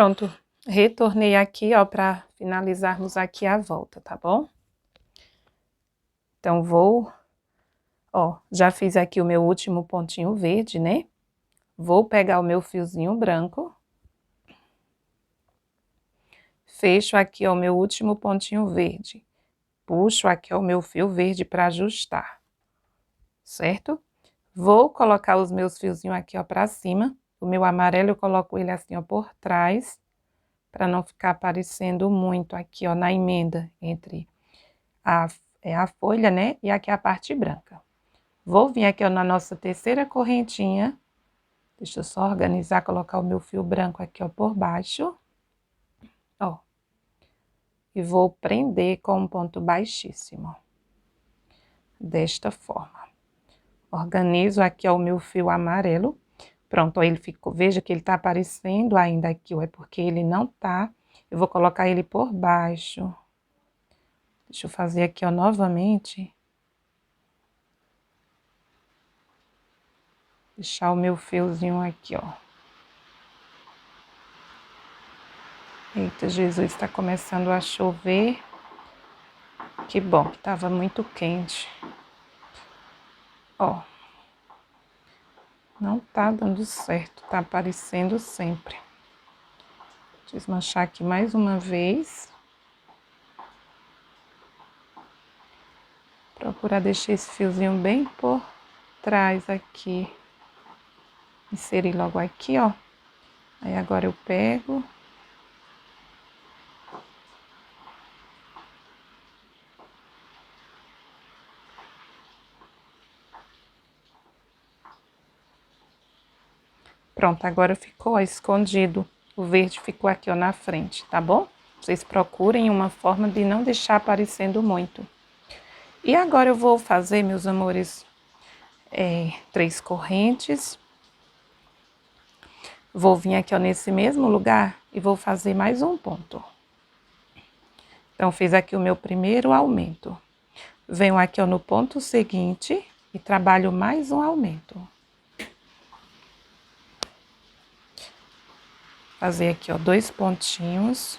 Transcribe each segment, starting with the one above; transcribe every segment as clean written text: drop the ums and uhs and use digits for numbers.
Pronto, retornei aqui, ó, para finalizarmos aqui a volta, tá bom? Então, já fiz aqui o meu último pontinho verde, né? Vou pegar o meu fiozinho branco. Fecho aqui, ó, o meu último pontinho verde. Puxo aqui, ó, o meu fio verde para ajustar, certo? Vou colocar os meus fiozinhos aqui, ó, para cima. O meu amarelo eu coloco ele assim, ó, por trás, para não ficar aparecendo muito aqui, ó, na emenda entre a folha, né, e aqui a parte branca. Vou vir aqui, ó, na nossa terceira correntinha. Deixa eu só organizar, colocar o meu fio branco aqui, ó, por baixo. Ó. E vou prender com um ponto baixíssimo. Desta forma. Organizo aqui, ó, o meu fio amarelo. Pronto, ó, ele ficou, veja que ele tá aparecendo ainda aqui, ó, é porque ele não tá. Eu vou colocar ele por baixo. Deixa eu fazer aqui, ó, novamente. Deixar o meu fiozinho aqui, ó. Eita, Jesus, tá começando a chover. Que bom, que tava muito quente. Ó. Não tá dando certo, tá aparecendo sempre. Desmanchar aqui mais uma vez. Procurar deixar esse fiozinho bem por trás aqui. Inserir logo aqui, ó. Aí agora eu pego. Pronto, agora ficou, ó, escondido. O verde ficou aqui, ó, na frente, tá bom? Vocês procurem uma forma de não deixar aparecendo muito. E agora eu vou fazer, meus amores, 3 correntes. Vou vir aqui, ó, nesse mesmo lugar e vou fazer mais um ponto. Então, fiz aqui o meu primeiro aumento. Venho aqui, ó, no ponto seguinte e trabalho mais um aumento. Fazer aqui, ó, 2 pontinhos.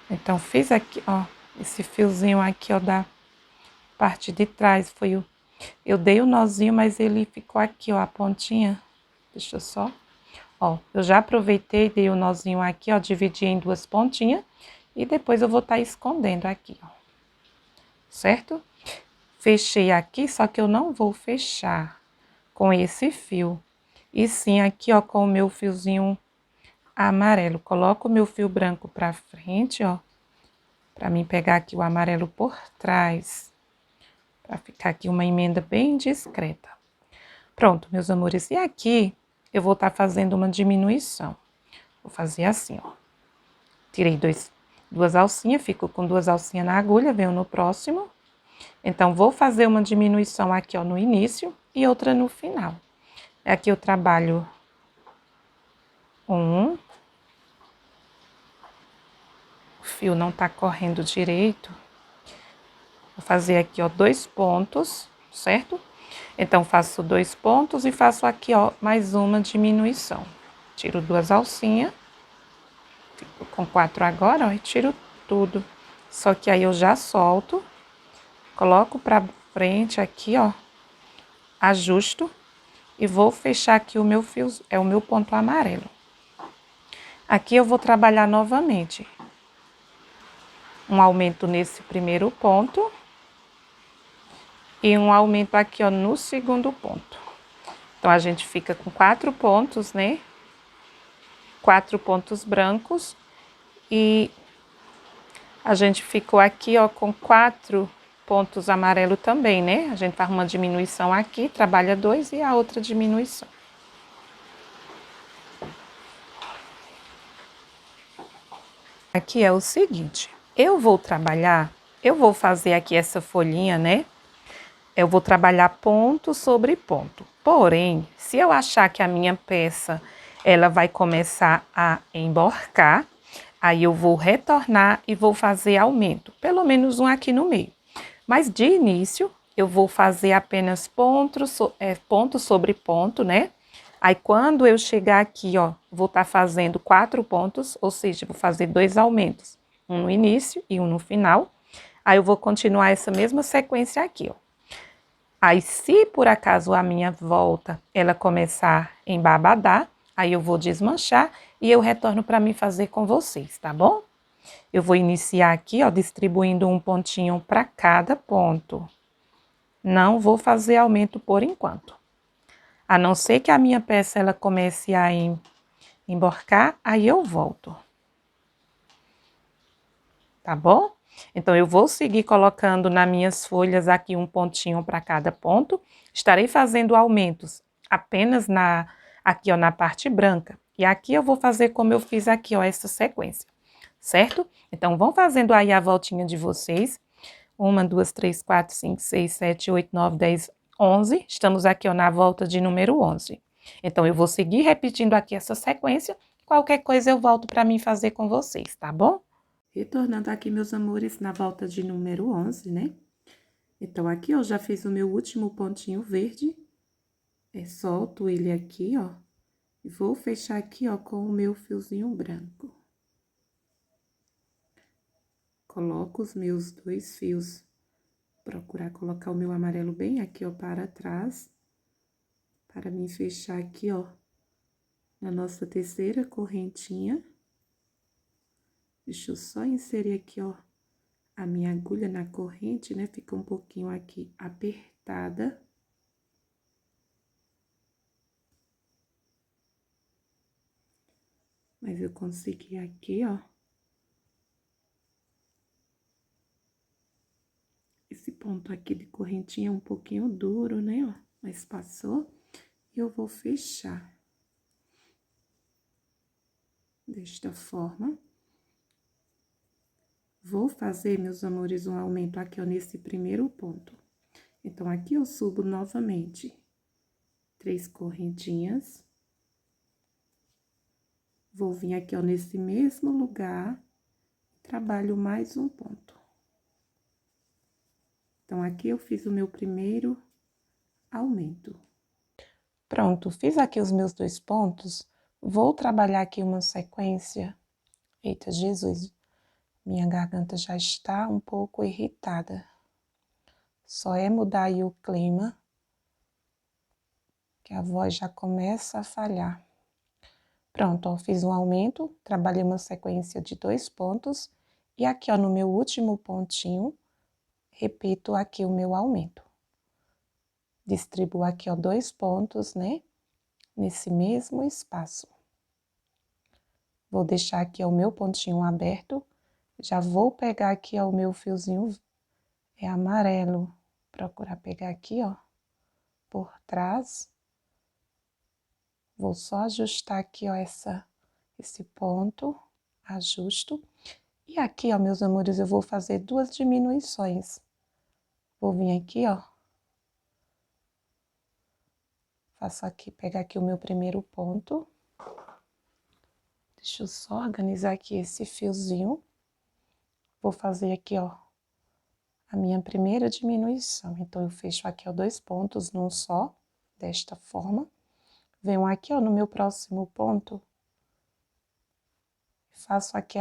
Então, fiz aqui, ó, esse fiozinho aqui, ó, da parte de trás, eu dei o nozinho, mas ele ficou aqui, ó, a pontinha. Deixa eu só, ó, eu já aproveitei, dei o nozinho aqui, ó, dividi em 2 pontinhas, e depois eu vou estar escondendo aqui, ó, certo? Fechei aqui, só que eu não vou fechar com esse fio, e sim aqui, ó, com o meu fiozinho amarelo. Coloco o meu fio branco pra frente, ó, pra mim pegar aqui o amarelo por trás, pra ficar aqui uma emenda bem discreta. Pronto, meus amores, e aqui eu vou estar fazendo uma diminuição. Vou fazer assim, ó. Tirei 2 alcinhas, fico com 2 alcinhas na agulha, venho no próximo. Então, vou fazer uma diminuição aqui, ó, no início e outra no final. Aqui eu trabalho 1. O fio não tá correndo direito. Vou fazer aqui, ó, 2 pontos, certo? Então, faço 2 pontos e faço aqui, ó, mais uma diminuição. Tiro 2 alcinhas. Fico com 4 agora, ó, e tiro tudo. Só que aí eu já solto, coloco pra frente aqui, ó, ajusto e vou fechar aqui o meu fio, o meu ponto amarelo. Aqui eu vou trabalhar novamente um aumento nesse primeiro ponto e um aumento aqui, ó, no segundo ponto. Então, a gente fica com 4 pontos, né? 4 pontos brancos e a gente ficou aqui, ó, com 4 pontos amarelo também, né? A gente faz uma diminuição aqui, trabalha 2 e a outra diminuição. Aqui é o seguinte, eu vou fazer aqui essa folhinha, né? Eu vou trabalhar ponto sobre ponto. Porém, se eu achar que a minha peça, ela vai começar a emborcar, aí eu vou retornar e vou fazer aumento, pelo menos um aqui no meio. Mas de início, eu vou fazer apenas ponto sobre ponto, né? Aí, quando eu chegar aqui, ó, vou estar fazendo 4 pontos, ou seja, vou fazer 2 aumentos. Um no início e um no final. Aí, eu vou continuar essa mesma sequência aqui, ó. Aí, se por acaso a minha volta, ela começar em babadar, aí eu vou desmanchar e eu retorno para mim fazer com vocês, tá bom? Eu vou iniciar aqui, ó, distribuindo um pontinho para cada ponto. Não vou fazer aumento por enquanto. A não ser que a minha peça ela comece a emborcar, aí eu volto. Tá bom? Então, eu vou seguir colocando nas minhas folhas aqui um pontinho para cada ponto. Estarei fazendo aumentos apenas aqui, ó, na parte branca. E aqui eu vou fazer como eu fiz aqui, ó, essa sequência. Certo? Então, vão fazendo aí a voltinha de vocês. 1, 2, 3, 4, 5, 6, 7, 8, 9, 10, 11. Estamos aqui, ó, na volta de número 11. Então, eu vou seguir repetindo aqui essa sequência. Qualquer coisa eu volto para mim fazer com vocês, tá bom? Retornando aqui, meus amores, na volta de número 11, né? Então, aqui eu já fiz o meu último pontinho verde. Solto ele aqui, ó. E vou fechar aqui, ó, com o meu fiozinho branco. Coloco os meus 2 fios. Procurar colocar o meu amarelo bem aqui, ó, para trás. Para mim fechar aqui, ó, na nossa terceira correntinha. Deixa eu só inserir aqui, ó, a minha agulha na corrente, né? Fica um pouquinho aqui apertada. Mas eu consegui aqui, ó. Esse ponto aqui de correntinha é um pouquinho duro, né, ó? Mas passou. E eu vou fechar. Desta forma. Vou fazer, meus amores, um aumento aqui, ó, nesse primeiro ponto. Então, aqui eu subo novamente 3 correntinhas. Vou vir aqui, ó, nesse mesmo lugar, trabalho mais um ponto. Então, aqui eu fiz o meu primeiro aumento. Pronto, fiz aqui os meus 2 pontos. Vou trabalhar aqui uma sequência. Eita, Jesus, minha garganta já está um pouco irritada. Só é mudar aí o clima, que a voz já começa a falhar. Pronto, ó, fiz um aumento, trabalhei uma sequência de 2 pontos. E aqui, ó, no meu último pontinho, repito aqui o meu aumento. Distribuo aqui, ó, 2 pontos, né? Nesse mesmo espaço. Vou deixar aqui, ó, o meu pontinho aberto. Já vou pegar aqui, ó, o meu fiozinho amarelo. Procurar pegar aqui, ó, por trás. Vou só ajustar aqui, ó, esse ponto. Ajusto. E aqui, ó, meus amores, eu vou fazer 2 diminuições. Vou vir aqui, ó. Faço aqui, pegar aqui o meu primeiro ponto. Deixa eu só organizar aqui esse fiozinho. Vou fazer aqui, ó, a minha primeira diminuição. Então, eu fecho aqui, ó, 2 pontos num só, desta forma. Venho aqui, ó, no meu próximo ponto. Faço aqui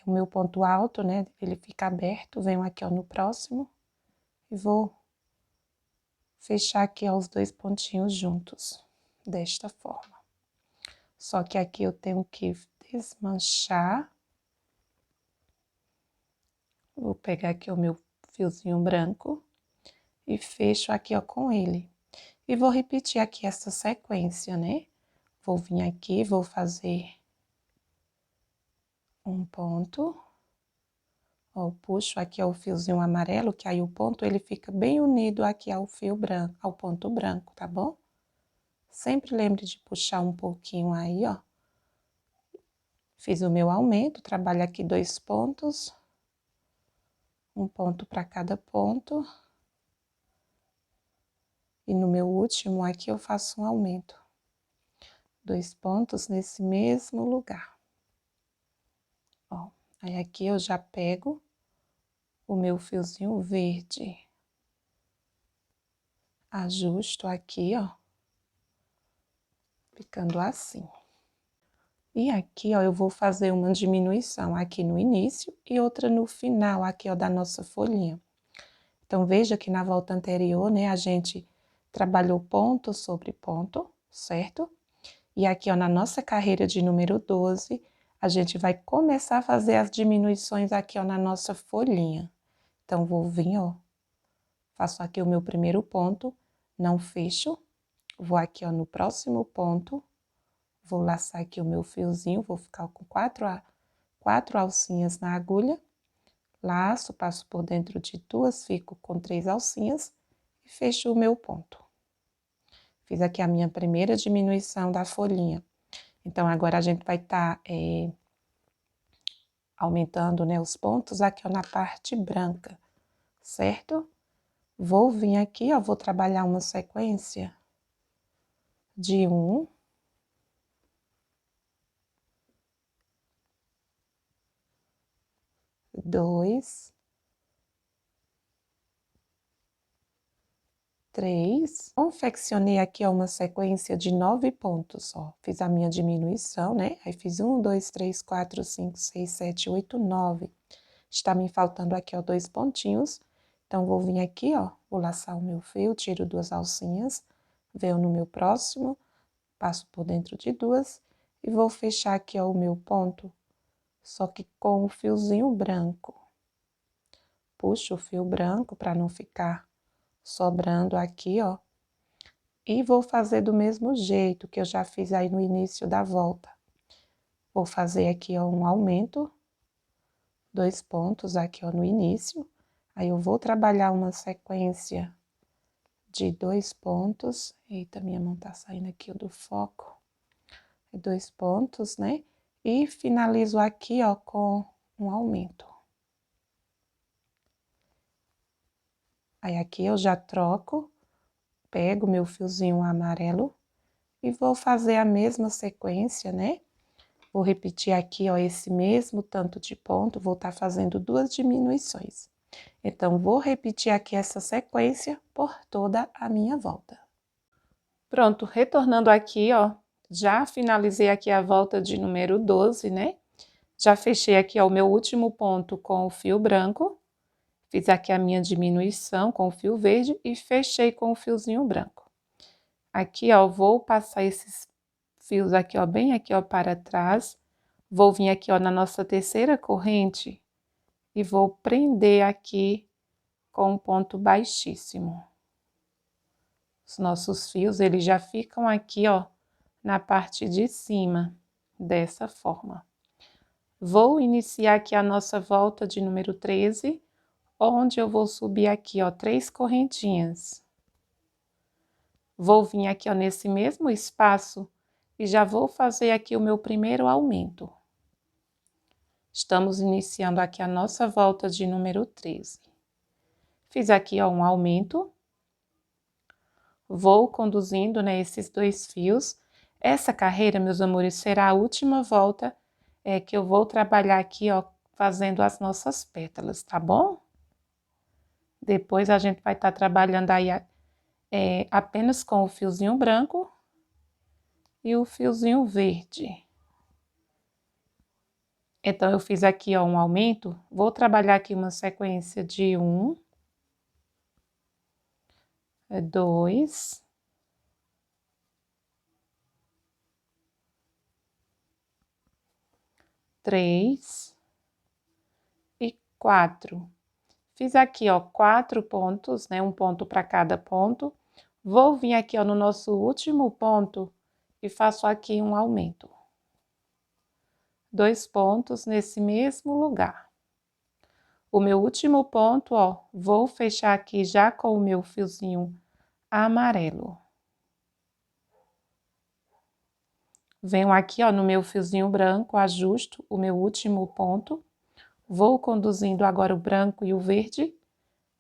o meu ponto alto, né? Ele fica aberto. Venho aqui, ó, no próximo. E vou fechar aqui, ó, os 2 pontinhos juntos, desta forma. Só que aqui eu tenho que desmanchar. Vou pegar aqui o meu fiozinho branco e fecho aqui, ó, com ele. E vou repetir aqui essa sequência, né? Vou vir aqui, vou fazer um ponto. Ó, puxo aqui, ó, o fiozinho amarelo, que aí o ponto ele fica bem unido aqui ao fio branco, ao ponto branco, tá bom? Sempre lembre de puxar um pouquinho aí, ó. Fiz o meu aumento, trabalho aqui 2 pontos. Um ponto para cada ponto. E no meu último aqui eu faço um aumento. 2 pontos nesse mesmo lugar. Ó, aí aqui eu já pego o meu fiozinho verde. ajusto aqui, ó, ficando assim. E aqui, ó, eu vou fazer uma diminuição aqui no início e outra no final aqui, ó, da nossa folhinha. Então, veja que na volta anterior, né, a gente trabalhou ponto sobre ponto, certo? E aqui, ó, na nossa carreira de número 12, a gente vai começar a fazer as diminuições aqui, ó, na nossa folhinha. Então, vou vir, ó, faço aqui o meu primeiro ponto, não fecho, vou aqui, ó, no próximo ponto, vou laçar aqui o meu fiozinho, vou ficar com quatro alcinhas na agulha, laço, passo por dentro de duas, fico com 3 alcinhas e fecho o meu ponto. Fiz aqui a minha primeira diminuição da folhinha. Então, agora a gente vai estar aumentando, né, os pontos aqui, ó, na parte branca, certo? Vou vir aqui, ó, vou trabalhar uma sequência de 1, 2, 3. Confeccionei aqui, ó, uma sequência de 9 pontos, ó. Fiz a minha diminuição, né? Aí fiz 1, 2, 3, 4, 5, 6, 7, 8, 9. Está me faltando aqui, ó, 2 pontinhos. Então, vou vir aqui, ó, vou laçar o meu fio, tiro 2 alcinhas, venho no meu próximo, passo por dentro de 2 e vou fechar aqui, ó, o meu ponto, só que com o fiozinho branco. Puxo o fio branco para não ficar sobrando aqui, ó. E vou fazer do mesmo jeito que eu já fiz aí no início da volta. Vou fazer aqui, ó, um aumento, 2 pontos aqui, ó, no início. Aí, eu vou trabalhar uma sequência de 2 pontos. Eita, minha mão tá saindo aqui do foco. 2 pontos, né? E finalizo aqui, ó, com um aumento. Aí, aqui eu já troco, pego meu fiozinho amarelo e vou fazer a mesma sequência, né? Vou repetir aqui, ó, esse mesmo tanto de ponto, vou estar fazendo 2 diminuições. Então, vou repetir aqui essa sequência por toda a minha volta. Pronto, retornando aqui, ó, já finalizei aqui a volta de número 12, né? Já fechei aqui, ó, o meu último ponto com o fio branco. Fiz aqui a minha diminuição com o fio verde e fechei com o fiozinho branco. Aqui, ó, vou passar esses fios aqui, ó, bem aqui, ó, para trás. Vou vir aqui, ó, na nossa terceira corrente e vou prender aqui com um ponto baixíssimo. Os nossos fios, eles já ficam aqui, ó, na parte de cima, dessa forma. Vou iniciar aqui a nossa volta de número 13, onde eu vou subir aqui, ó, 3 correntinhas. Vou vir aqui, ó, nesse mesmo espaço e já vou fazer aqui o meu primeiro aumento. Estamos iniciando aqui a nossa volta de número 13. Fiz aqui, ó, um aumento. Vou conduzindo, né, esses 2 fios. Essa carreira, meus amores, será a última volta que eu vou trabalhar aqui, ó, fazendo as nossas pétalas, tá bom? Depois a gente vai estar trabalhando aí apenas com o fiozinho branco e o fiozinho verde. Então, eu fiz aqui, ó, um aumento, vou trabalhar aqui uma sequência de 1, 2, 3 e 4. Fiz aqui, ó, 4 pontos, né, um ponto para cada ponto. Vou vir aqui, ó, no nosso último ponto e faço aqui um aumento. 2 pontos nesse mesmo lugar. O meu último ponto, ó, vou fechar aqui já com o meu fiozinho amarelo. Venho aqui, ó, no meu fiozinho branco, ajusto o meu último ponto. Vou conduzindo agora o branco e o verde.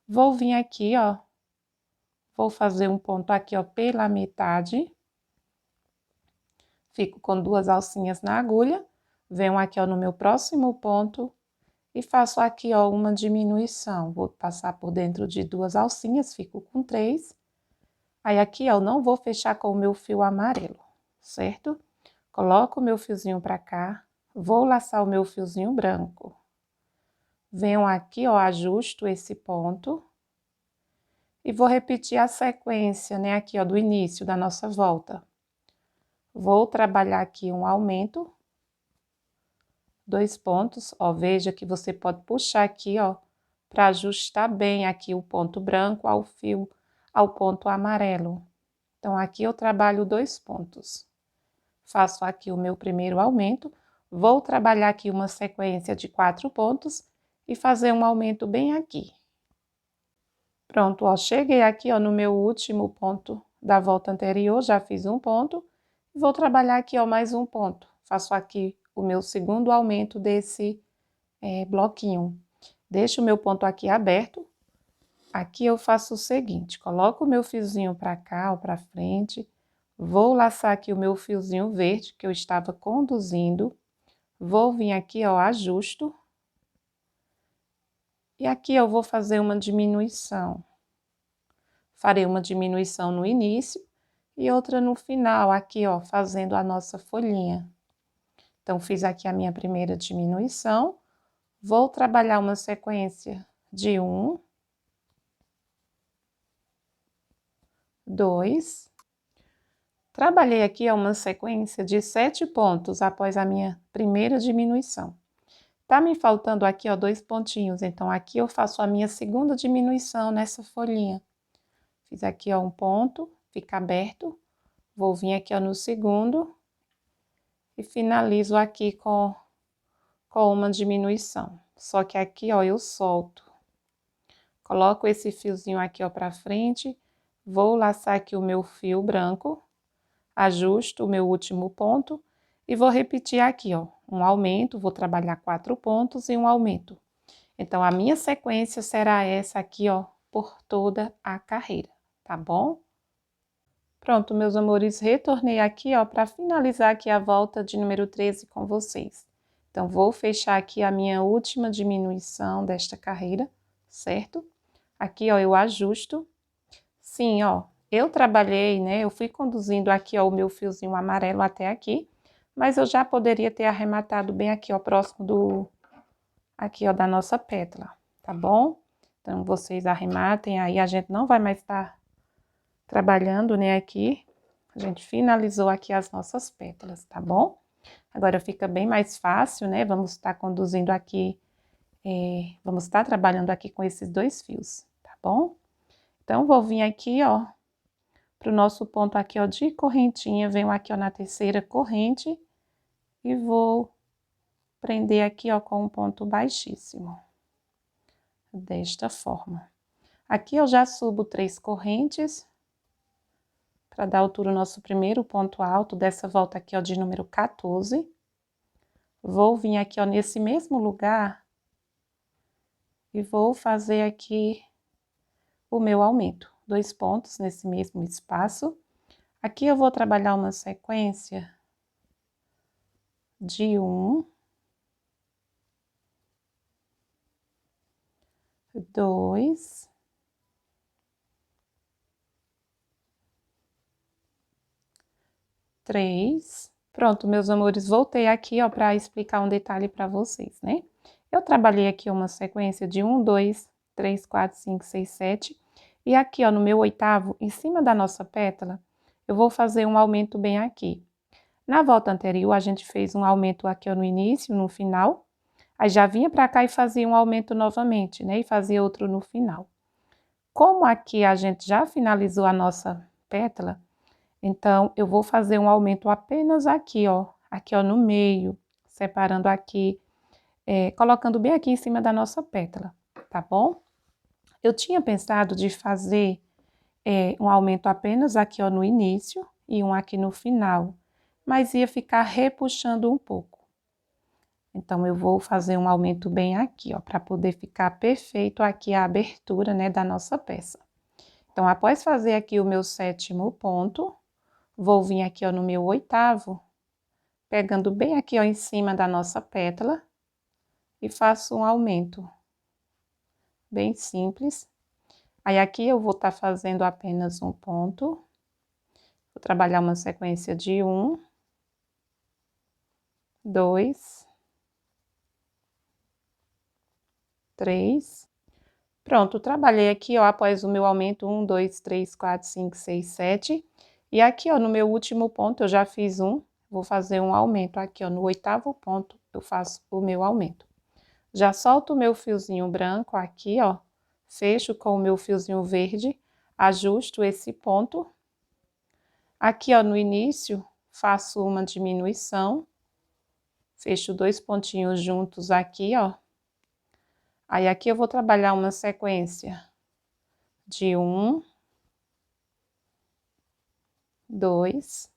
Vou vir aqui, ó, vou fazer um ponto aqui, ó, pela metade. Fico com 2 alcinhas na agulha. Venho aqui, ó, no meu próximo ponto e faço aqui, ó, uma diminuição. Vou passar por dentro de 2 alcinhas, fico com 3. Aí aqui, ó, eu não vou fechar com o meu fio amarelo, certo? Coloco o meu fiozinho pra cá, vou laçar o meu fiozinho branco. Venho aqui, ó, ajusto esse ponto. E vou repetir a sequência, né, aqui, ó, do início da nossa volta. Vou trabalhar aqui um aumento. 2 pontos, ó, veja que você pode puxar aqui, ó, para ajustar bem aqui o ponto branco ao fio, ao ponto amarelo. Então, aqui eu trabalho 2 pontos. Faço aqui o meu primeiro aumento, vou trabalhar aqui uma sequência de 4 pontos e fazer um aumento bem aqui. Pronto, ó, cheguei aqui, ó, no meu último ponto da volta anterior, já fiz um ponto, vou trabalhar aqui, ó, mais um ponto. Faço aqui o meu segundo aumento desse bloquinho. Deixo o meu ponto aqui aberto. Aqui eu faço o seguinte, coloco o meu fiozinho para cá, ou para frente, vou laçar aqui o meu fiozinho verde que eu estava conduzindo, vou vir aqui, ó, ajusto, e aqui eu vou fazer uma diminuição. Farei uma diminuição no início e outra no final, aqui, ó, fazendo a nossa folhinha. Então, fiz aqui a minha primeira diminuição, vou trabalhar uma sequência de 1, 2, trabalhei aqui uma sequência de 7 pontos após a minha primeira diminuição. Tá me faltando aqui, ó, 2 pontinhos, então aqui eu faço a minha segunda diminuição nessa folhinha. Fiz aqui, ó, um ponto, fica aberto, vou vir aqui, ó, no segundo e finalizo aqui com uma diminuição. Só que aqui, ó, eu solto. Coloco esse fiozinho aqui, ó, pra frente, vou laçar aqui o meu fio branco, ajusto o meu último ponto e vou repetir aqui, ó, um aumento, vou trabalhar 4 pontos e um aumento. Então, a minha sequência será essa aqui, ó, por toda a carreira, tá bom? Pronto, meus amores, retornei aqui, ó, para finalizar aqui a volta de número 13 com vocês. Então, vou fechar aqui a minha última diminuição desta carreira, certo? Aqui, ó, eu ajusto. Sim, ó, eu trabalhei, né, eu fui conduzindo aqui, ó, o meu fiozinho amarelo até aqui, mas eu já poderia ter arrematado bem aqui, ó, próximo do, aqui, ó, da nossa pétala, tá bom? Então, vocês arrematem aí, a gente não vai mais estar trabalhando, né, aqui. A gente finalizou aqui as nossas pétalas, tá bom? Agora fica bem mais fácil, né? Vamos estar conduzindo aqui, vamos estar trabalhando aqui com esses 2 fios, tá bom? Então, vou vir aqui, ó, pro nosso ponto aqui, ó, de correntinha, venho aqui, ó, na terceira corrente e vou prender aqui, ó, com um ponto baixíssimo. Desta forma. Aqui eu já subo 3 correntes, para dar altura ao nosso primeiro ponto alto dessa volta aqui, ó, de número 14. Vou vir aqui, ó, nesse mesmo lugar e vou fazer aqui o meu aumento. 2 pontos nesse mesmo espaço. Aqui eu vou trabalhar uma sequência de 1, 2, 3. Pronto, meus amores, voltei aqui, ó, para explicar um detalhe para vocês, né? Eu trabalhei aqui uma sequência de 1, 2, 3, 4, 5, 6, 7. E aqui, ó, no meu oitavo, em cima da nossa pétala, eu vou fazer um aumento bem aqui. Na volta anterior, a gente fez um aumento aqui, ó, no início, no final. Aí já vinha para cá e fazia um aumento novamente, né? E fazia outro no final. Como aqui a gente já finalizou a nossa pétala, então, eu vou fazer um aumento apenas aqui, ó, no meio, separando aqui, colocando bem aqui em cima da nossa pétala, tá bom? Eu tinha pensado de fazer um aumento apenas aqui, ó, no início e um aqui no final, mas ia ficar repuxando um pouco. Então, eu vou fazer um aumento bem aqui, ó, para poder ficar perfeito aqui a abertura, né, da nossa peça. Então, após fazer aqui o meu 7º ponto, vou vir aqui, ó, no meu 8º, pegando bem aqui, ó, em cima da nossa pétala e faço um aumento bem simples. Aí, aqui eu vou estar fazendo apenas um ponto. Vou trabalhar uma sequência de 1, 2, 3. Pronto, trabalhei aqui, ó, após o meu aumento, 1, 2, 3, 4, 5, 6, 7. E aqui, ó, no meu último ponto, eu já fiz um, vou fazer um aumento aqui, ó, no 8º ponto, eu faço o meu aumento. Já solto o meu fiozinho branco aqui, ó, fecho com o meu fiozinho verde, ajusto esse ponto. Aqui, ó, no início, faço uma diminuição, fecho 2 pontinhos juntos aqui, ó. Aí, aqui eu vou trabalhar uma sequência de 1, 2.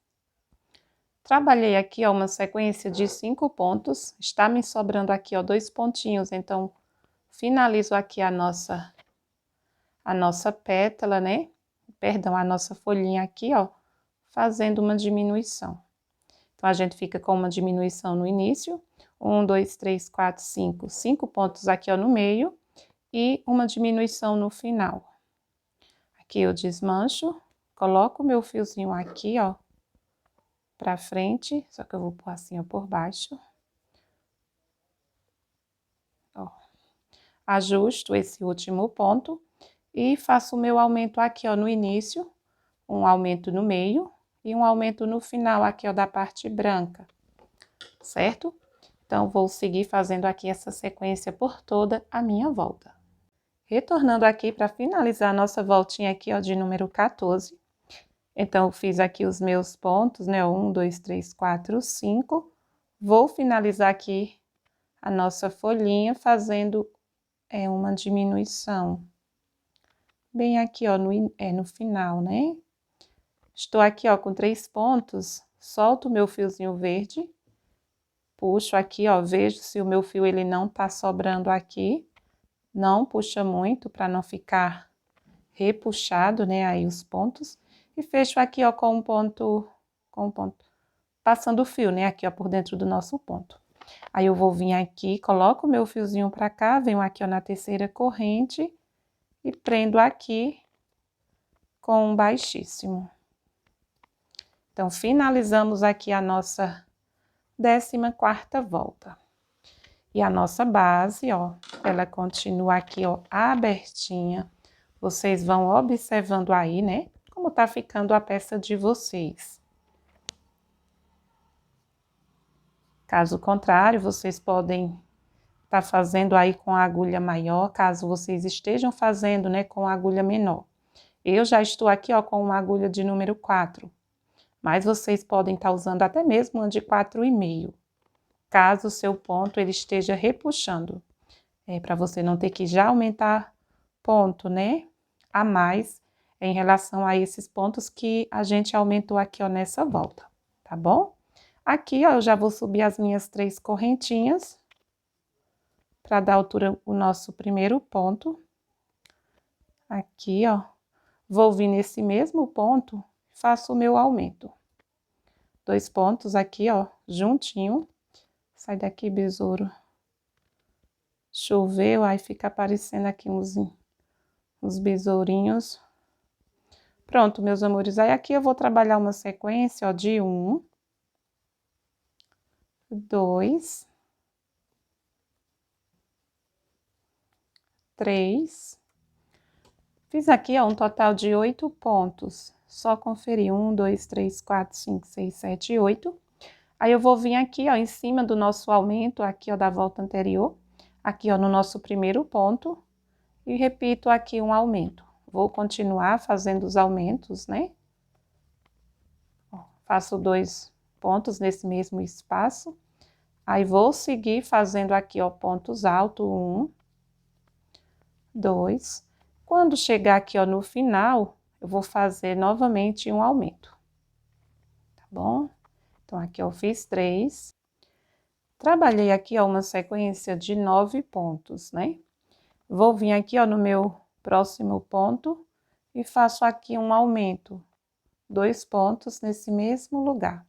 Trabalhei aqui, ó, uma sequência de 5 pontos. Está me sobrando aqui, ó, 2 pontinhos, então, finalizo aqui a nossa pétala, né? Perdão, a nossa folhinha aqui, ó, fazendo uma diminuição. Então, a gente fica com uma diminuição no início. 1, 2, 3, 4, 5. 5 pontos aqui, ó, no meio. E uma diminuição no final. Aqui eu desmancho, coloco o meu fiozinho aqui, ó, pra frente, só que eu vou pôr assim, ó, por baixo. Ó. Ajusto esse último ponto e faço o meu aumento aqui, ó, no início, um aumento no meio e um aumento no final aqui, ó, da parte branca, certo? Então, vou seguir fazendo aqui essa sequência por toda a minha volta. Retornando aqui para finalizar a nossa voltinha aqui, ó, de número 14. Então, eu fiz aqui os meus pontos, né? 1, 2, 3, 4, 5. Vou finalizar aqui a nossa folhinha fazendo uma diminuição. Bem aqui, ó, no final, né? Estou aqui, ó, com 3 pontos, solto o meu fiozinho verde, puxo aqui, ó, vejo se o meu fio ele não tá sobrando aqui. Não puxa muito para não ficar repuxado, né, aí os pontos. E fecho aqui, ó, com um ponto, passando o fio, né, aqui, ó, por dentro do nosso ponto. Aí eu vou vir aqui, coloco o meu fiozinho pra cá, venho aqui, ó, na terceira corrente e prendo aqui com um baixíssimo. Então, finalizamos aqui a nossa 14ª volta. E a nossa base, ó, ela continua aqui, ó, abertinha. Vocês vão observando aí, né, como tá ficando a peça de vocês. Caso contrário, vocês podem estar fazendo aí com a agulha maior, caso vocês estejam fazendo, né, com a agulha menor. Eu já estou aqui, ó, com uma agulha de número 4, mas vocês podem estar usando até mesmo uma de 4,5, caso o seu ponto ele esteja repuxando. Para você não ter que já aumentar ponto, né, a mais em relação a esses pontos que a gente aumentou aqui, ó, nessa volta, tá bom? Aqui, ó, eu já vou subir as minhas 3 correntinhas para dar altura o nosso primeiro ponto. Aqui, ó, vou vir nesse mesmo ponto, faço o meu aumento. 2 pontos aqui, ó, juntinho. Sai daqui, besouro. Choveu, aí fica aparecendo aqui uns besourinhos. Pronto, meus amores, aí aqui eu vou trabalhar uma sequência, ó, de 1, 2, 3. Fiz aqui, ó, um total de 8 pontos. Só conferir 1, 2, 3, 4, 5, 6, 7, 8. Aí eu vou vir aqui, ó, em cima do nosso aumento, aqui, ó, da volta anterior. Aqui, ó, no nosso primeiro ponto. E repito aqui um aumento. Vou continuar fazendo os aumentos, né? Ó, faço 2 pontos nesse mesmo espaço. Aí, vou seguir fazendo aqui, ó, pontos altos, 1, 2. Quando chegar aqui, ó, no final, eu vou fazer novamente um aumento. Tá bom? Então, aqui eu fiz 3. Trabalhei aqui, ó, uma sequência de 9 pontos, né? Vou vir aqui, ó, no meu próximo ponto e faço aqui um aumento. 2 pontos nesse mesmo lugar.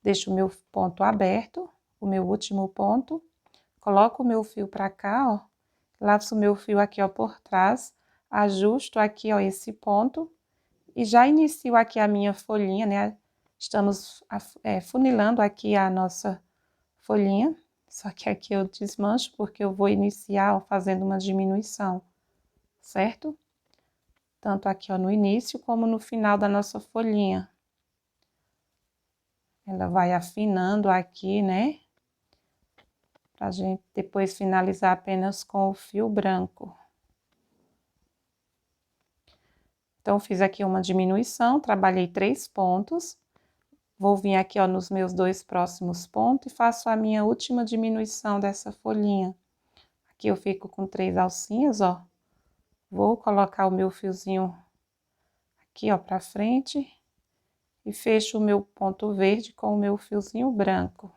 Deixo o meu ponto aberto, o meu último ponto. Coloco o meu fio pra cá, ó. Laço o meu fio aqui, ó, por trás. ajusto aqui, ó, esse ponto e já inicio aqui a minha folhinha, né? Estamos funilando aqui a nossa folhinha, só que aqui eu desmancho porque eu vou iniciar, ó, fazendo uma diminuição, certo? Tanto aqui, ó, no início como no final da nossa folhinha. Ela vai afinando aqui, né? Pra gente depois finalizar apenas com o fio branco. Então, fiz aqui uma diminuição, trabalhei 3 pontos. Vou vir aqui, ó, nos meus 2 próximos pontos e faço a minha última diminuição dessa folhinha. Aqui eu fico com 3 alcinhas, ó. Vou colocar o meu fiozinho aqui, ó, pra frente. E fecho o meu ponto verde com o meu fiozinho branco.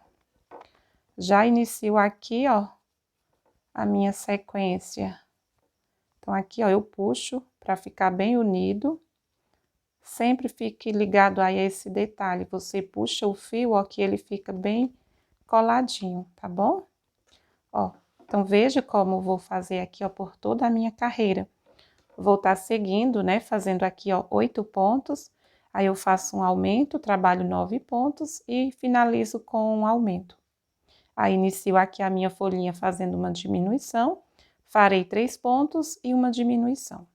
Já inicio aqui, ó, a minha sequência. Então, aqui, ó, eu puxo pra ficar bem unido. Sempre fique ligado aí a esse detalhe. Você puxa o fio, ó, que ele fica bem coladinho, tá bom? Ó, então veja como eu vou fazer aqui, ó, por toda a minha carreira. Vou estar seguindo, né, fazendo aqui, ó, 8 pontos. Aí eu faço um aumento, trabalho 9 pontos e finalizo com um aumento. Aí inicio aqui a minha folhinha fazendo uma diminuição. Farei 3 pontos e uma diminuição.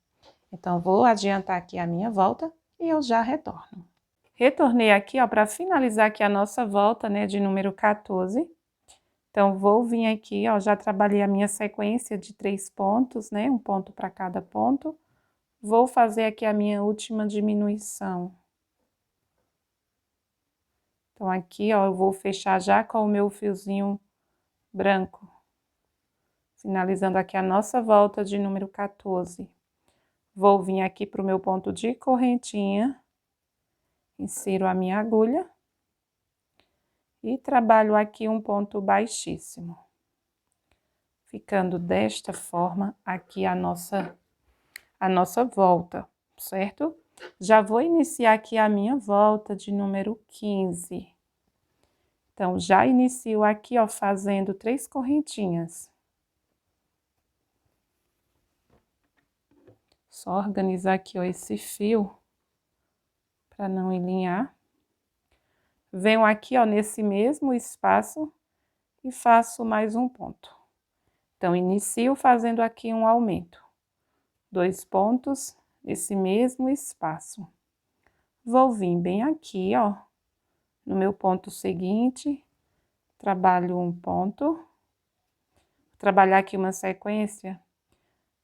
Então, vou adiantar aqui a minha volta e eu já retorno. Retornei aqui, ó, para finalizar aqui a nossa volta, né, de número 14. Então, vou vir aqui, ó, já trabalhei a minha sequência de 3 pontos, né, um ponto para cada ponto. Vou fazer aqui a minha última diminuição. Então, aqui, ó, eu vou fechar já com o meu fiozinho branco. Finalizando aqui a nossa volta de número 14. Vou vir aqui para o meu ponto de correntinha. Insiro a minha agulha e trabalho aqui um ponto baixíssimo, ficando desta forma aqui a nossa volta, certo? Já vou iniciar aqui a minha volta de número 15. Então, já inicio aqui, ó, fazendo 3 correntinhas. Só organizar aqui, ó, esse fio para não enlinhar. Venho aqui, ó, nesse mesmo espaço e faço mais um ponto. Então, inicio fazendo aqui um aumento. 2 pontos nesse mesmo espaço. Vou vir bem aqui, ó, no meu ponto seguinte, trabalho um ponto. Vou trabalhar aqui uma sequência.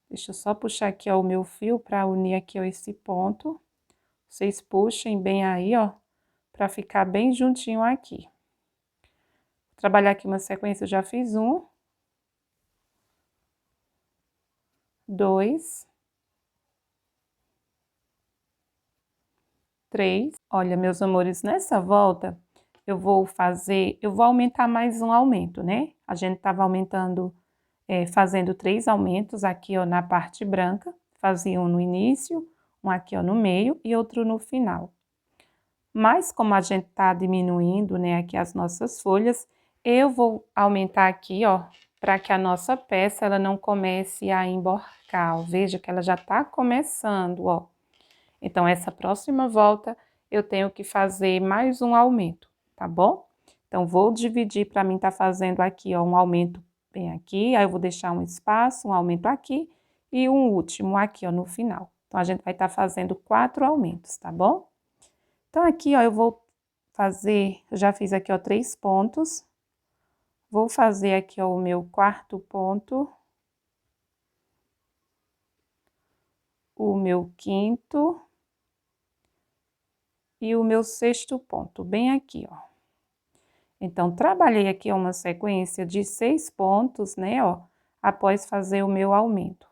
Deixa eu só puxar aqui, ó, o meu fio para unir aqui, ó, esse ponto. Vocês puxem bem aí, ó, para ficar bem juntinho aqui. Vou trabalhar aqui uma sequência, eu já fiz 1, 2, 3. Olha, meus amores, nessa volta eu vou aumentar mais um aumento, né? A gente tava aumentando, fazendo 3 aumentos aqui, ó, na parte branca. Fazia um no início, um aqui, ó, no meio e outro no final. Mas como a gente tá diminuindo, né, aqui as nossas folhas, eu vou aumentar aqui, ó, para que a nossa peça, ela não comece a emborcar, ó. Veja que ela já tá começando, ó. Então, essa próxima volta, eu tenho que fazer mais um aumento, tá bom? Então, vou dividir para mim tá fazendo aqui, ó, um aumento bem aqui, aí eu vou deixar um espaço, um aumento aqui e um último aqui, ó, no final. Então, a gente vai estar fazendo 4 aumentos, tá bom? Então, aqui, ó, eu vou fazer, eu já fiz aqui, ó, 3 pontos. Vou fazer aqui, ó, o meu 4º ponto. O meu 5º. E o meu 6º ponto, bem aqui, ó. Então, trabalhei aqui uma sequência de 6 pontos, né, ó, após fazer o meu aumento.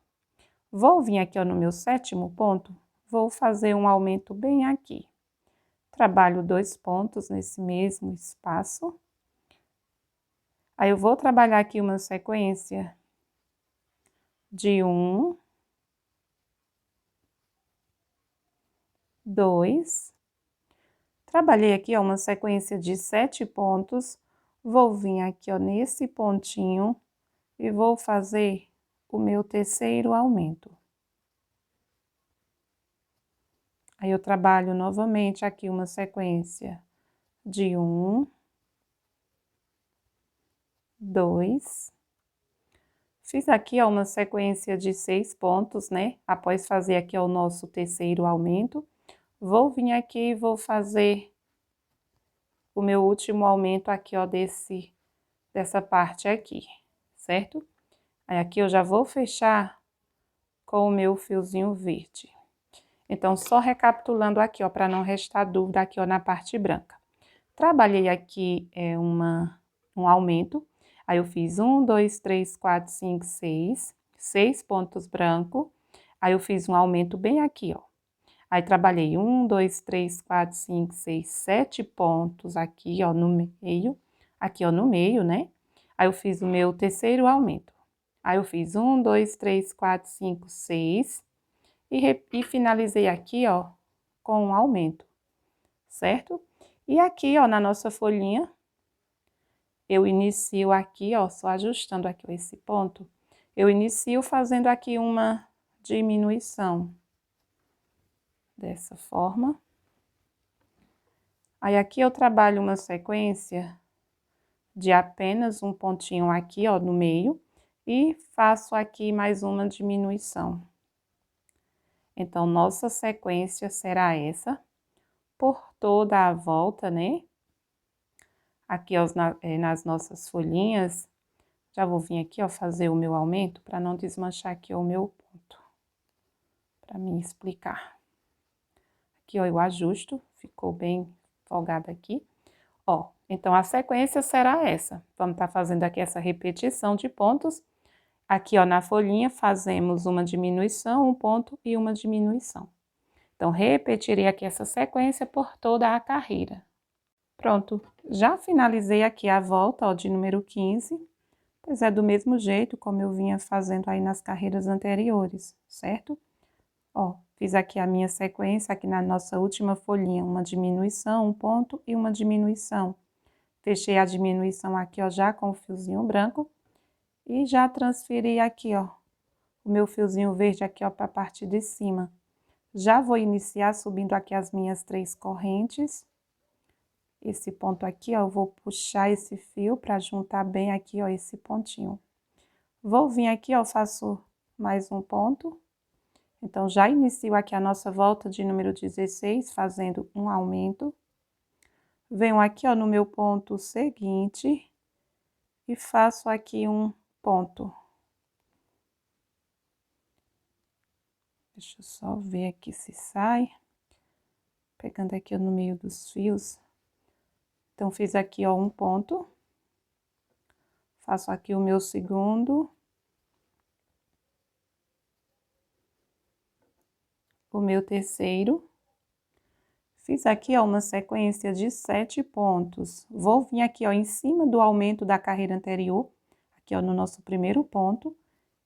Vou vir aqui, ó, no meu 7º ponto, vou fazer um aumento bem aqui. Trabalho 2 pontos nesse mesmo espaço. Aí, eu vou trabalhar aqui uma sequência de 1, 2. Trabalhei aqui, ó, uma sequência de 7 pontos. Vou vir aqui, ó, nesse pontinho e vou fazer o meu 3º aumento. Aí, eu trabalho novamente aqui uma sequência de 1, 2. Fiz aqui, ó, uma sequência de 6 pontos, né? Após fazer aqui, ó, o nosso terceiro aumento, vou vir aqui e vou fazer o meu último aumento aqui, ó, dessa parte aqui, certo? Aí, aqui eu já vou fechar com o meu fiozinho verde. Então, só recapitulando aqui, ó, para não restar dúvida aqui, ó, na parte branca. Trabalhei aqui um aumento, aí eu fiz 1, 2, 3, 4, 5, 6 pontos brancos, aí eu fiz um aumento bem aqui, ó. Aí, trabalhei 1, 2, 3, 4, 5, 6, 7 pontos aqui, ó, no meio, aqui, ó, no meio, né? Aí, eu fiz o meu terceiro aumento. Aí, eu fiz 1, 2, 3, 4, 5, 6 e finalizei aqui, ó, com um aumento, certo? E aqui, ó, na nossa folhinha, eu inicio aqui, ó, só ajustando aqui ó, esse ponto, eu inicio fazendo aqui uma diminuição, dessa forma. Aí, aqui eu trabalho uma sequência de apenas um pontinho aqui, ó, no meio, e faço aqui mais uma diminuição. Então, nossa sequência será essa, por toda a volta, né? Aqui, ó, nas nossas folhinhas, já vou vir aqui, ó, fazer o meu aumento, para não desmanchar aqui ó, o meu ponto, para mim explicar. Aqui, ó, eu ajusto, ficou bem folgado aqui. Ó, então, a sequência será essa. Vamos estar fazendo aqui essa repetição de pontos. Aqui, ó, na folhinha, fazemos uma diminuição, um ponto e uma diminuição. Então, repetirei aqui essa sequência por toda a carreira. Pronto, já finalizei aqui a volta, ó, de número 15, pois é do mesmo jeito como eu vinha fazendo aí nas carreiras anteriores, certo? Ó, fiz aqui a minha sequência, aqui na nossa última folhinha, uma diminuição, um ponto e uma diminuição. Fechei a diminuição aqui, ó, já com o fiozinho branco e já transferi aqui, ó, o meu fiozinho verde aqui, ó, para a parte de cima. Já vou iniciar subindo aqui as minhas 3 correntes. Esse ponto aqui, ó, eu vou puxar esse fio para juntar bem aqui, ó, esse pontinho. Vou vir aqui, ó, faço mais um ponto. Então, já inicio aqui a nossa volta de número 16, fazendo um aumento. Venho aqui, ó, no meu ponto seguinte e faço aqui um ponto. Deixa eu só ver aqui se sai. Pegando aqui ó, no meio dos fios. Então, fiz aqui, ó, um ponto. Faço aqui o meu segundo. O meu terceiro. Fiz aqui, ó, uma sequência de 7 pontos. Vou vir aqui, ó, em cima do aumento da carreira anterior, aqui, ó, no nosso primeiro ponto,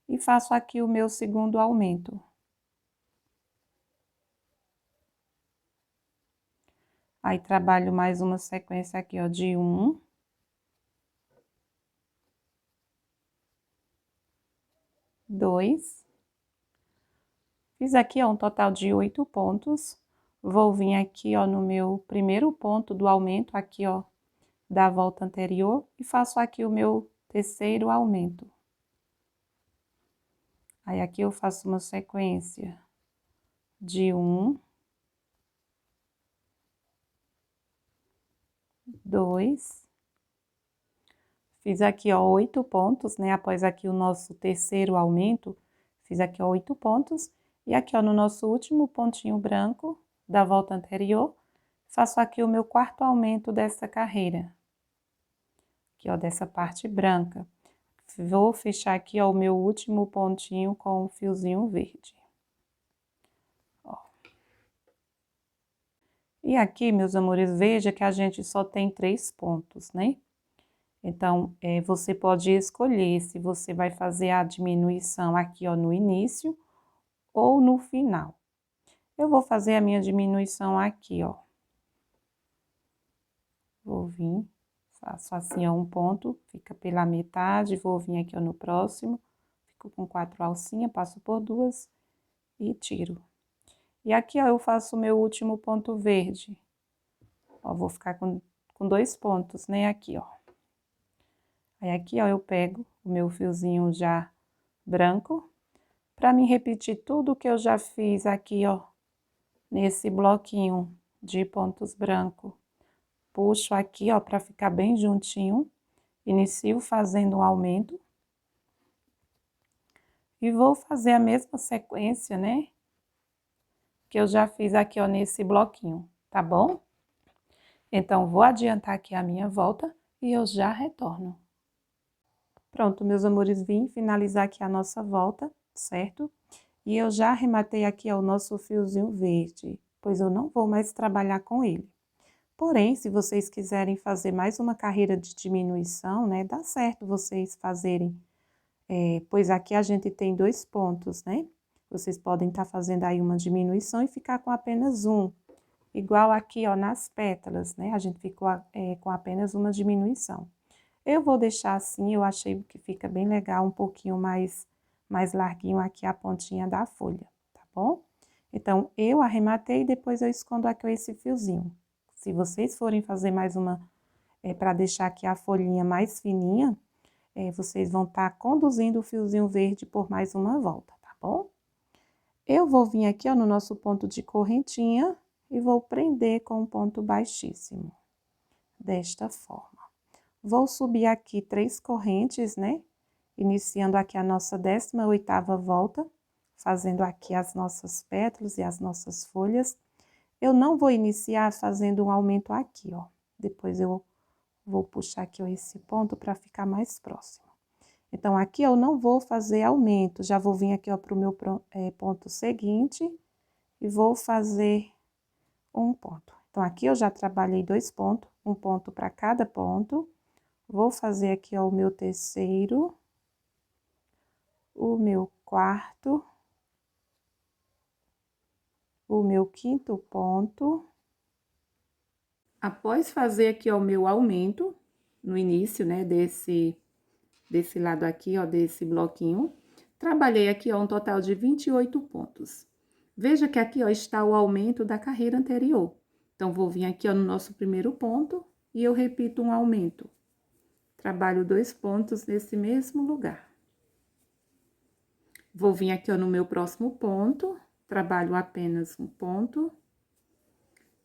e faço aqui o meu segundo aumento. Aí, trabalho mais uma sequência aqui, ó, de 1. 2. Fiz aqui, ó, um total de 8 pontos. Vou vir aqui, ó, no meu primeiro ponto do aumento, aqui, ó, da volta anterior, e faço aqui o meu terceiro aumento. Aí, aqui eu faço uma sequência de 1, 2. Fiz aqui, ó, 8 pontos, né? Após aqui o nosso terceiro aumento, fiz aqui, ó, 8 pontos. E aqui, ó, no nosso último pontinho branco da volta anterior, faço aqui o meu quarto aumento dessa carreira. Aqui, ó, dessa parte branca. Vou fechar aqui, ó, o meu último pontinho com o fiozinho verde. Ó. E aqui, meus amores, veja que a gente só tem 3 pontos, né? Então, você pode escolher se você vai fazer a diminuição aqui, ó, no início ou no final. Eu vou fazer a minha diminuição aqui, ó. Vou vir, faço assim, ó, um ponto, fica pela metade, vou vir aqui, ó, no próximo, fico com 4 alcinhas, passo por 2 e tiro. E aqui, ó, eu faço o meu último ponto verde. Ó, vou ficar com 2 pontos, né, aqui, ó. Aí aqui, ó, eu pego o meu fiozinho já branco, pra mim repetir tudo que eu já fiz aqui, ó, nesse bloquinho de pontos brancos. Puxo aqui, ó, pra ficar bem juntinho. Inicio fazendo um aumento. E vou fazer a mesma sequência, né, que eu já fiz aqui, ó, nesse bloquinho, tá bom? Então, vou adiantar aqui a minha volta e eu já retorno. Pronto, meus amores, vim finalizar aqui a nossa volta, certo? E eu já arrematei aqui, ó, o nosso fiozinho verde, pois eu não vou mais trabalhar com ele. Porém, se vocês quiserem fazer mais uma carreira de diminuição, né, dá certo vocês fazerem, pois aqui a gente tem 2 pontos, né? Vocês podem estar fazendo aí uma diminuição e ficar com apenas um. Igual aqui, ó, nas pétalas, né? A gente ficou com apenas uma diminuição. Eu vou deixar assim, eu achei que fica bem legal, um pouquinho mais larguinho aqui a pontinha da folha, tá bom? Então, eu arrematei e depois eu escondo aqui esse fiozinho. Se vocês forem fazer mais uma, para deixar aqui a folhinha mais fininha, vocês vão estar conduzindo o fiozinho verde por mais uma volta, tá bom? Eu vou vir aqui, ó, no nosso ponto de correntinha e vou prender com um ponto baixíssimo, desta forma. Vou subir aqui 3 correntes, né? Iniciando aqui a nossa 18ª volta, fazendo aqui as nossas pétalas e as nossas folhas. Eu não vou iniciar fazendo um aumento aqui, ó. Depois eu vou puxar aqui, ó, esse ponto para ficar mais próximo. Então, aqui eu não vou fazer aumento, já vou vir aqui, ó, pro meu ponto seguinte e vou fazer um ponto. Então, aqui eu já trabalhei 2 pontos, um ponto para cada ponto. Vou fazer aqui, ó, o meu terceiro, o meu quarto, o meu quinto ponto. Após fazer aqui, ó, o meu aumento, no início, né, desse lado aqui, ó, desse bloquinho, trabalhei aqui, ó, um total de 28 pontos. Veja que aqui, ó, está o aumento da carreira anterior. Então, vou vir aqui, ó, no nosso primeiro ponto e eu repito um aumento. Trabalho 2 pontos nesse mesmo lugar. Vou vir aqui, ó, no meu próximo ponto, trabalho apenas um ponto.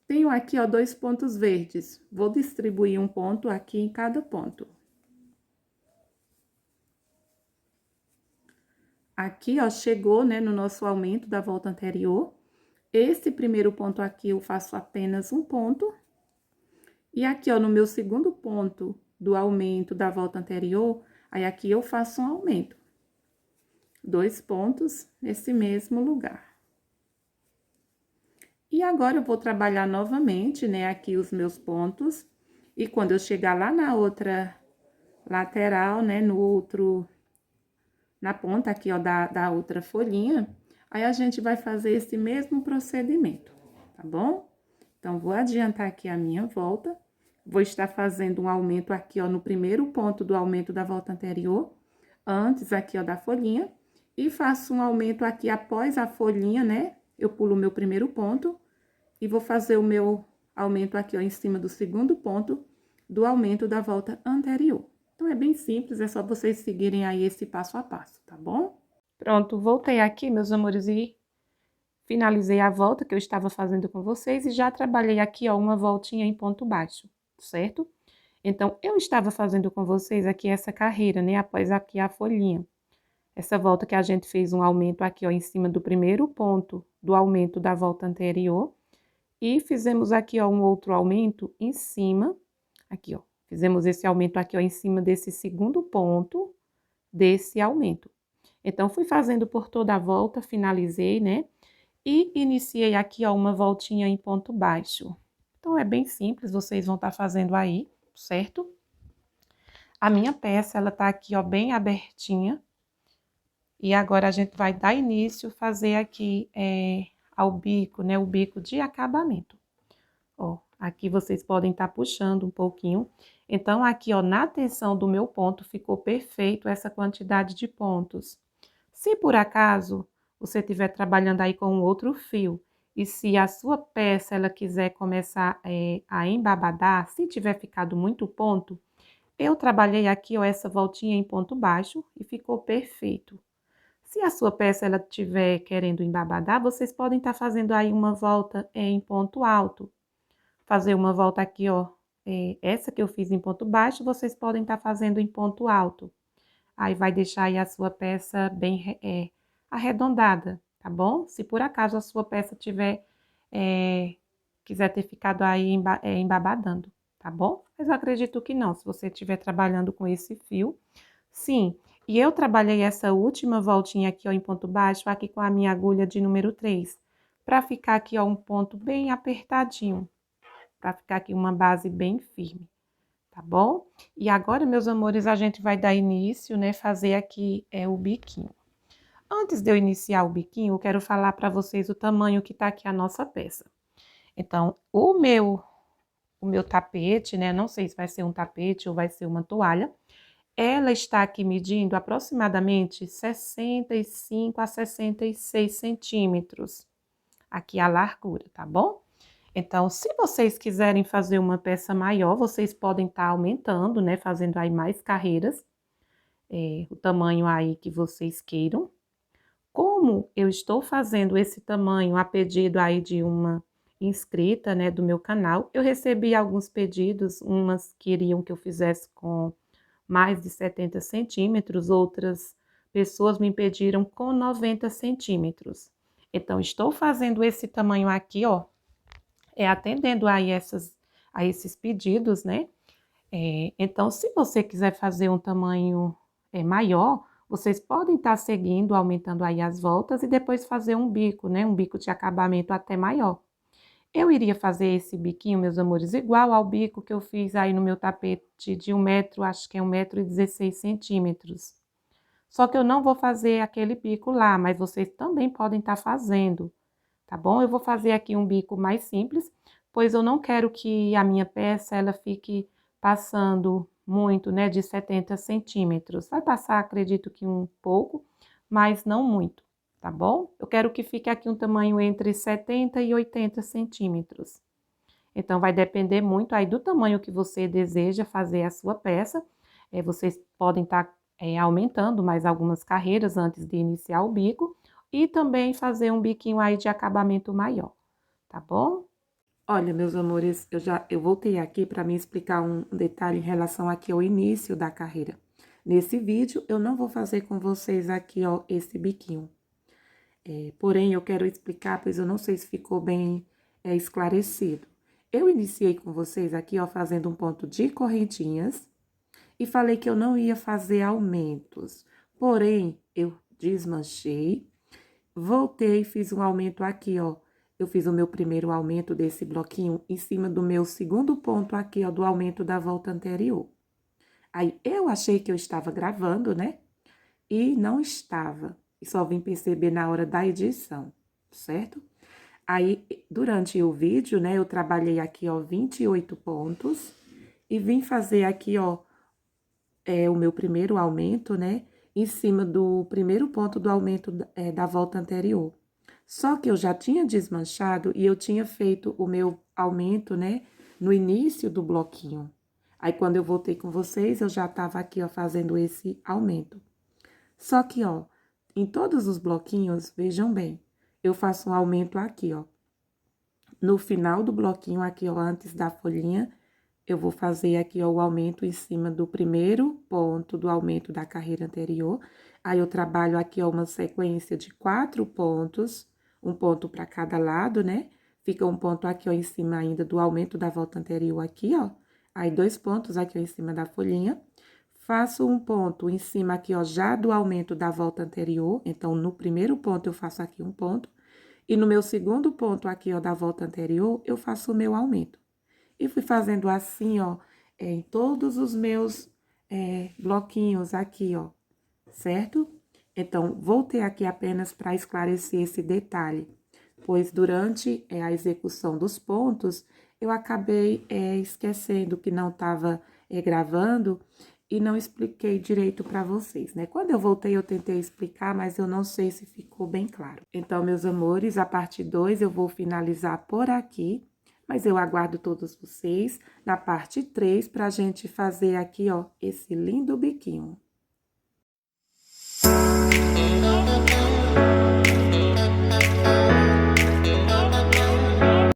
Tenho aqui, ó, 2 pontos verdes. Vou distribuir um ponto aqui em cada ponto. Aqui, ó, chegou, né, no nosso aumento da volta anterior. Esse primeiro ponto aqui, eu faço apenas um ponto. E aqui, ó, no meu segundo ponto do aumento da volta anterior, aí aqui eu faço um aumento. 2 pontos nesse mesmo lugar. E agora, eu vou trabalhar novamente, né, aqui os meus pontos. E quando eu chegar lá na outra lateral, né, na ponta aqui, ó, da outra folhinha, aí a gente vai fazer esse mesmo procedimento, tá bom? Então, vou adiantar aqui a minha volta. Vou estar fazendo um aumento aqui, ó, no primeiro ponto do aumento da volta anterior, antes aqui, ó, da folhinha. E faço um aumento aqui após a folhinha, né? Eu pulo o meu primeiro ponto e vou fazer o meu aumento aqui, ó, em cima do segundo ponto do aumento da volta anterior. Então, é bem simples, é só vocês seguirem aí esse passo a passo, tá bom? Pronto, voltei aqui, meus amores, e finalizei a volta que eu estava fazendo com vocês e já trabalhei aqui, ó, uma voltinha em ponto baixo, certo? Então, eu estava fazendo com vocês aqui essa carreira, né, após aqui a folhinha. Essa volta que a gente fez um aumento aqui, ó, em cima do primeiro ponto do aumento da volta anterior. E fizemos aqui, ó, um outro aumento em cima, aqui, ó. Fizemos esse aumento aqui, ó, em cima desse segundo ponto desse aumento. Então, fui fazendo por toda a volta, finalizei, né? E iniciei aqui, ó, uma voltinha em ponto baixo. Então, é bem simples, vocês vão estar fazendo aí, certo? A minha peça, ela tá aqui, ó, bem abertinha. E agora, a gente vai dar início, fazer aqui ao bico, né? O bico de acabamento. Ó, aqui vocês podem estar puxando um pouquinho. Então, aqui, ó, na tensão do meu ponto, ficou perfeito essa quantidade de pontos. Se por acaso você estiver trabalhando aí com um outro fio E se a sua peça, ela quiser começar a embabadar, se tiver ficado muito ponto, eu trabalhei aqui, ó, essa voltinha em ponto baixo e ficou perfeito. Se a sua peça, ela estiver querendo embabadar, vocês podem estar fazendo aí uma volta em ponto alto. Fazer uma volta aqui, ó, essa que eu fiz em ponto baixo, vocês podem estar fazendo em ponto alto. Aí vai deixar aí a sua peça bem arredondada, tá bom? Se por acaso a sua peça tiver, quiser ter ficado aí embabadando, tá bom? Mas eu acredito que não, se você estiver trabalhando com esse fio. Sim, e eu trabalhei essa última voltinha aqui, ó, em ponto baixo, aqui com a minha agulha de número 3, pra ficar aqui, ó, um ponto bem apertadinho, pra ficar aqui uma base bem firme, tá bom? E agora, meus amores, a gente vai dar início, né, fazer aqui o biquinho. Antes de eu iniciar o biquinho, eu quero falar para vocês o tamanho que tá aqui a nossa peça. Então, o meu tapete, né, não sei se vai ser um tapete ou vai ser uma toalha, ela está aqui medindo aproximadamente 65 a 66 centímetros, aqui a largura, tá bom? Então, se vocês quiserem fazer uma peça maior, vocês podem estar aumentando, né? Fazendo aí mais carreiras, o tamanho aí que vocês queiram. Como eu estou fazendo esse tamanho a pedido aí de uma inscrita, né, do meu canal, eu recebi alguns pedidos, umas queriam que eu fizesse com mais de 70 centímetros, outras pessoas me pediram com 90 centímetros. Então, estou fazendo esse tamanho aqui, ó, atendendo aí a esses pedidos, né? Então, se você quiser fazer um tamanho maior, vocês podem estar seguindo, aumentando aí as voltas e depois fazer um bico, né? Um bico de acabamento até maior. Eu iria fazer esse biquinho, meus amores, igual ao bico que eu fiz aí no meu tapete de 1 metro, acho que é 1,16 m. Só que eu não vou fazer aquele bico lá, mas vocês também podem estar fazendo, tá bom? Eu vou fazer aqui um bico mais simples, pois eu não quero que a minha peça, ela fique passando muito, né, de 70 centímetros. Vai passar, acredito que um pouco, mas não muito, tá bom? Eu quero que fique aqui um tamanho entre 70 e 80 centímetros. Então, vai depender muito aí do tamanho que você deseja fazer a sua peça. Vocês podem estar aumentando mais algumas carreiras antes de iniciar o bico e também fazer um biquinho aí de acabamento maior, tá bom? Olha, meus amores, eu voltei aqui para me explicar um detalhe em relação aqui ao início da carreira. Nesse vídeo, eu não vou fazer com vocês aqui, ó, esse biquinho. Porém, eu quero explicar, pois eu não sei se ficou bem esclarecido. Eu iniciei com vocês aqui, ó, fazendo um ponto de correntinhas e falei que eu não ia fazer aumentos. Porém, eu desmanchei, voltei e fiz um aumento aqui, ó. Eu fiz o meu primeiro aumento desse bloquinho em cima do meu segundo ponto aqui, ó, do aumento da volta anterior. Aí, eu achei que eu estava gravando, né? E não estava. E só vim perceber na hora da edição, certo? Aí, durante o vídeo, né, eu trabalhei aqui, ó, 28 pontos. E vim fazer aqui, ó, o meu primeiro aumento, né, em cima do primeiro ponto do aumento da volta anterior. Só que eu já tinha desmanchado e eu tinha feito o meu aumento, né, no início do bloquinho. Aí, quando eu voltei com vocês, eu já tava aqui, ó, fazendo esse aumento. Só que, ó, em todos os bloquinhos, vejam bem, eu faço um aumento aqui, ó. No final do bloquinho aqui, ó, antes da folhinha, eu vou fazer aqui, ó, o aumento em cima do primeiro ponto do aumento da carreira anterior. Aí, eu trabalho aqui, ó, uma sequência de 4 pontos, um ponto para cada lado, né? Fica um ponto aqui, ó, em cima ainda do aumento da volta anterior aqui, ó. Aí, 2 pontos aqui, ó, em cima da folhinha. Faço um ponto em cima aqui, ó, já do aumento da volta anterior. Então, no primeiro ponto, eu faço aqui um ponto. E no meu segundo ponto aqui, ó, da volta anterior, eu faço o meu aumento. E fui fazendo assim, ó, em todos os meus bloquinhos aqui, ó, certo? Então, voltei aqui apenas para esclarecer esse detalhe, pois durante a execução dos pontos, eu acabei esquecendo que não estava gravando e não expliquei direito para vocês, né? Quando eu voltei, eu tentei explicar, mas eu não sei se ficou bem claro. Então, meus amores, a parte 2 eu vou finalizar por aqui, mas eu aguardo todos vocês na parte 3 pra gente fazer aqui, ó, esse lindo biquinho.